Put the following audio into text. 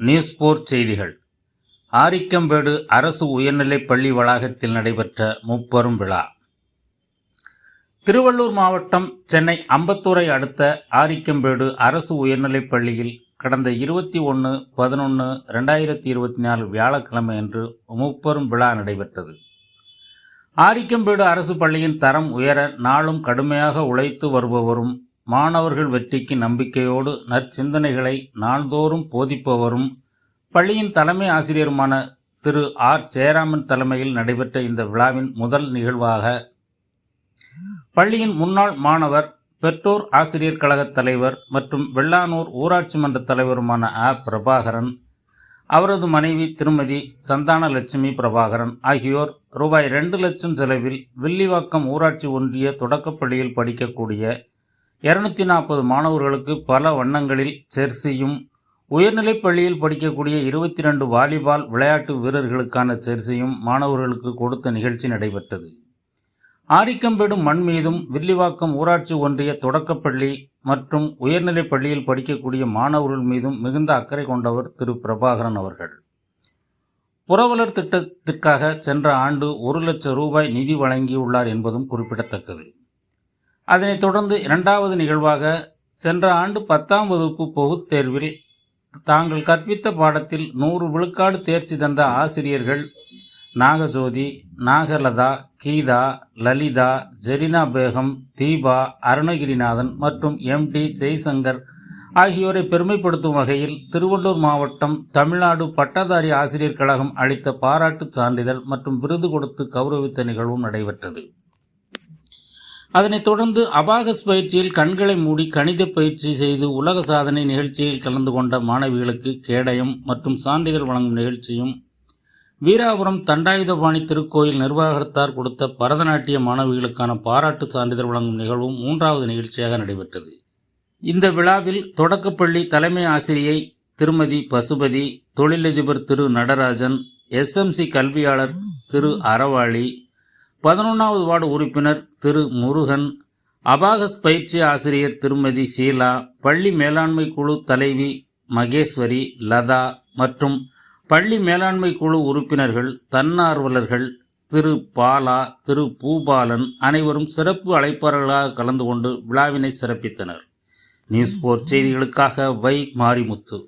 News 4 செய்திகள். ஆரிக்கம்பேடு அரசு உயர்நிலைப் பள்ளி வளாகத்தில் நடைபெற்ற முப்பெரும் விழா. திருவள்ளூர் மாவட்டம் சென்னை அம்பத்தூரை அடுத்த ஆரிக்கம்பேடு அரசு உயர்நிலைப் பள்ளியில் கடந்த 21/11/2024 வியாழக்கிழமை அன்று முப்பெரும் விழா நடைபெற்றது. ஆரிக்கம்பேடு அரசு பள்ளியின் தரம் உயர நாளும் கடுமையாக உழைத்து வருபவரும், மாணவர்கள் வெற்றிக்கு நம்பிக்கையோடு நற்சிந்தனைகளை நாள்தோறும் போதிப்பவரும், பள்ளியின் தலைமை ஆசிரியருமான திரு ஆர் ஜெயராமன் தலைமையில் நடைபெற்ற இந்த விழாவின் முதல் நிகழ்வாக பள்ளியின் முன்னாள் மாணவர், பெற்றோர் ஆசிரியர் கழக தலைவர் மற்றும் வெள்ளானூர் ஊராட்சி மன்ற தலைவருமான பிரபாகரன், அவரது மனைவி திருமதி சந்தானலட்சுமி பிரபாகரன் ஆகியோர் ரூபாய் 2 லட்சம் செலவில் வில்லிவாக்கம் ஊராட்சி ஒன்றிய தொடக்கப்பள்ளியில் படிக்கக்கூடிய 240 மாணவர்களுக்கு பல வண்ணங்களில் ஜெர்சியும், உயர்நிலைப் பள்ளியில் படிக்கக்கூடிய 22 வாலிபால் விளையாட்டு வீரர்களுக்கான ஜெர்சியும் மாணவர்களுக்கு கொடுத்த நிகழ்ச்சி நடைபெற்றது. ஆரிக்கம்பேடு மண் மீதும் வில்லிவாக்கம் ஊராட்சி ஒன்றிய தொடக்கப்பள்ளி மற்றும் உயர்நிலைப் பள்ளியில் படிக்கக்கூடிய மாணவர்கள் மீதும் மிகுந்த அக்கறை கொண்டவர் திரு பிரபாகரன் அவர்கள். புரவலர் திட்டத்திற்காக சென்ற ஆண்டு 1 லட்சம் ரூபாய் நிதி வழங்கியுள்ளார் என்பதும் குறிப்பிடத்தக்கது. அதனைத் தொடர்ந்து 2வது நிகழ்வாக சென்ற ஆண்டு 10ஆம் வகுப்பு பொதுத் தேர்வில் தாங்கள் கற்பித்த பாடத்தில் 100 விழுக்காடு தேர்ச்சி தந்த ஆசிரியர்கள் நாகஜோதி, நாகலதா, கீதா, லலிதா, ஜெரினா பேகம், தீபா, அருணகிரிநாதன் மற்றும் MD ஜெய்சங்கர் ஆகியோரை பெருமைப்படுத்தும் வகையில் திருவள்ளூர் மாவட்டம் தமிழ்நாடு பட்டதாரி ஆசிரியர் கழகம் அளித்த பாராட்டுச் சான்றிதழ் மற்றும் விருது கொடுத்து கௌரவித்த நிகழ்வும் நடைபெற்றது. அதனைத் தொடர்ந்து அபாகஸ் பயிற்சியில் கண்களை மூடி கணித பயிற்சி செய்து உலக சாதனை நிகழ்ச்சியில் கலந்து கொண்ட மாணவிகளுக்கு கேடயம் மற்றும் சான்றிதழ் வழங்கும் நிகழ்ச்சியும், வீராபுரம் தண்டாயுதபாணி திருக்கோயில் நிர்வாகத்தார் கொடுத்த பரதநாட்டிய மாணவிகளுக்கான பாராட்டு சான்றிதழ் வழங்கும் நிகழ்வும் 3வது நிகழ்ச்சியாக நடைபெற்றது. இந்த விழாவில் தொடக்கப்பள்ளி தலைமை ஆசிரியை திருமதி பசுபதி, தொழிலதிபர் திரு நடராஜன், SMC கல்வியாளர் திரு அறவாளி, 11வது வார்டு உறுப்பினர் திரு முருகன், அபாகஸ் பயிற்சி ஆசிரியர் திருமதி ஷீலா, பள்ளி மேலாண்மை குழு தலைவி மகேஸ்வரி, லதா மற்றும் பள்ளி மேலாண்மை குழு உறுப்பினர்கள், தன்னார்வலர்கள் திரு பாலா, திரு பூபாலன் அனைவரும் சிறப்பு அழைப்பாளர்களாக கலந்து கொண்டு விழாவினை சிறப்பித்தனர். நியூஸ் 4 செய்திகளுக்காக வை மாரிமுத்து.